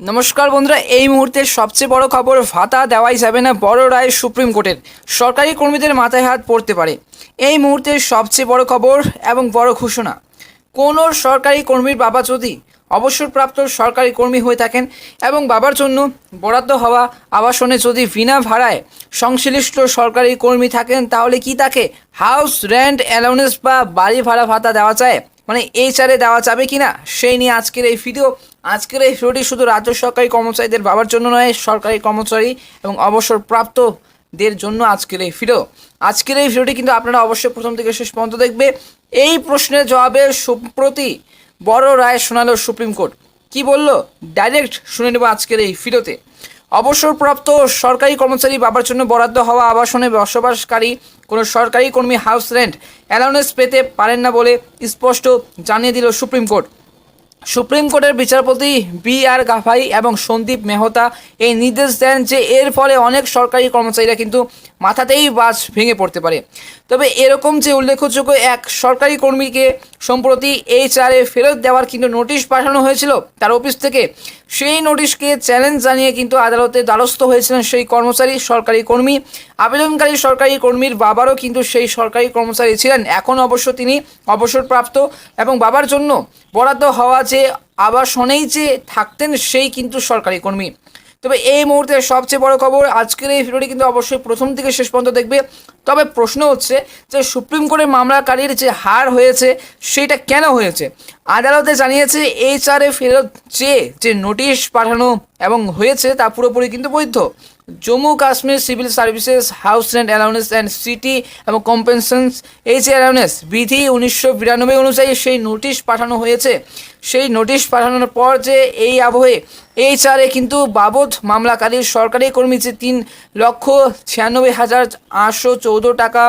নমস্কার বন্ধুরা, এই মুহূর্তের সবচেয়ে বড় খবর, ভাতা দেওয়াই যাবে না, বড় রায় সুপ্রিম কোর্টের। সরকারি কর্মীদের মাথায় হাত পড়তে পারে। এই মুহূর্তের সবচেয়ে বড় খবর এবং বড় ঘোষণা, কোনো সরকারি কর্মীর বাবা যদি অবসরপ্রাপ্ত সরকারি কর্মী হয়ে থাকেন এবং বাবার জন্য বরাদ্দ হওয়া আবাসনে যদি বিনা ভাড়ায় সংশ্লিষ্ট সরকারি কর্মী থাকেন, তাহলে কি তাকে হাউস রেন্ট অ্যালাউন্স বা বাড়ি ভাড়া ভাতা দেওয়া যায়, মানে এইচআরএ দেওয়া যাবে কি না, সেই নিয়ে আজকের এই ভিডিও। আজকের এই ভিডিওটি শুধু রাজ্য সরকারি কর্মচারীদের বাবার জন্য নয়, সরকারি কর্মচারী এবং অবসরপ্রাপ্তদের জন্য আজকের এই ভিডিও। আজকের এই ভিডিওটি কিন্তু আপনারা অবশ্যই প্রথম থেকে শেষ পর্যন্ত দেখবে। এই প্রশ্নের জবাবে সম্প্রতি বড় রায় শোনালো সুপ্রিম কোর্ট। কি বলল ডাইরেক্ট শুনে নেব আজকের এই ভিডিওতে। অবসরপ্রাপ্ত সরকারি কর্মচারী বাবার জন্য বরাদ্দ হওয়া আবাসনে বসবাসকারী কোনো সরকারি কর্মী হাউস রেন্ট অ্যালাউন্স পেতে পারেন না বলে স্পষ্ট জানিয়ে দিল সুপ্রিম কোর্ট। সুপ্রিম কোর্টের বিচারপতি বি.আর. গাভাই এবং সন্দীপ মেহতা এই নির্দেশ দেন যে এর ফলে অনেক সরকারি কর্মচারীরা কিন্তু মাথাতেই বাজ ভেঙে পড়তে পারে। তবে এরকম যে উল্লেখযোগ্য এক সরকারি কর্মীকে সম্প্রতি এইচআরএ ফেরত দেওয়ার কিন্তু নোটিশ পাঠানো হয়েছিল তার অফিস থেকে, সেই নোটিশকে চ্যালেঞ্জ জানিয়ে কিন্তু আদালতে দ্বারস্থ হয়েছিলেন সেই কর্মচারী সরকারি কর্মী। আবেদনকারী সরকারি কর্মীর বাবারও কিন্তু সেই সরকারি কর্মচারী ছিলেন, এখন অবশ্য তিনি অবসরপ্রাপ্ত এবং বাবার জন্য বরাদ্দ হওয়া যে আবাসনেই যে থাকতেন সেই কিন্তু সরকারি কর্মী। তবে এই মুহূর্তে সবচেয়ে বড় খবর, আজকের এই ভিডিওটি কিন্তু অবশ্যই প্রথম থেকে শেষ পর্যন্ত দেখবে। তবে প্রশ্ন হচ্ছে যে সুপ্রিম কোর্টের মামলাকারীর যে হার হয়েছে সেটা কেন হয়েছে। আদালতে জানিয়েছে এইচআরএ ফেরত চেয়ে যে নোটিশ পাঠানো এবং হয়েছে তা পুরোপুরি কিন্তু বৈধ। Jammu Kashmir civil services house rent allowance and city এবং কম্পেনসেশনস অ্যালাউন্স বিধি 1992 অনুযায়ী সেই নোটিশ পাঠানো হয়েছে। সেই নোটিশ পাঠানোর পর যে এই আবহে এইচআরএ কিন্তু বাবদ মামলাকারীর সরকারি কর্মী যে 3,96,814 টাকা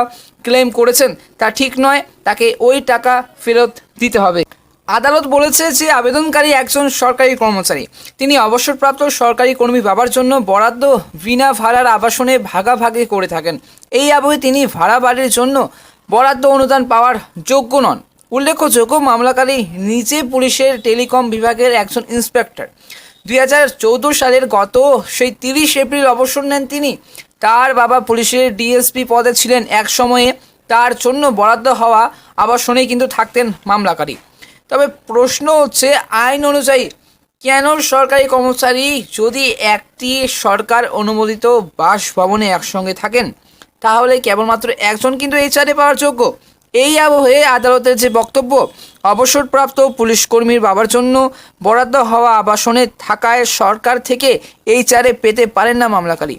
ক্লেম করেছেন তা ঠিক নয়, তাকে ওই টাকা ফেরত দিতে হবে। আদালত বলেছে যে আবেদনকারী একজন সরকারি কর্মচারী, তিনি অবসরপ্রাপ্ত সরকারি কর্মী বাবার জন্য বরাদ্দ বিনা ভাড়ার আবাসনে ভাগাভাগি করে থাকেন। এই আবহে তিনি ভাড়া বাড়ির জন্য বরাদ্দ অনুদান পাওয়ার যোগ্য নন। উল্লেখযোগ্য, মামলাকারী নিজে পুলিশের টেলিকম বিভাগের একজন ইন্সপেক্টর। 2014 সালের গত সেই 30 এপ্রিল অবসর নেন তিনি। তার বাবা পুলিশের ডিএসপি পদে ছিলেন এক সময়ে, তার জন্য বরাদ্দ হওয়া আবাসনেই কিন্তু থাকতেন মামলাকারী। তবে প্রশ্ন হচ্ছে, আইন অনুযায়ী কেন সরকারি কর্মচারী যদি একটি সরকার অনুমোদিত বাসভবনে একসঙ্গে থাকেন, তাহলে কেবলমাত্র একজন কিন্তু এইচআরএ পাওয়ার যোগ্য। এই আবহে আদালতের যে বক্তব্য, অবসরপ্রাপ্ত পুলিশ কর্মীর বাবার জন্য বরাদ্দ হওয়া আবাসনে থাকায় সরকার থেকে এইচআরএ পেতে পারেন না মামলাকারী।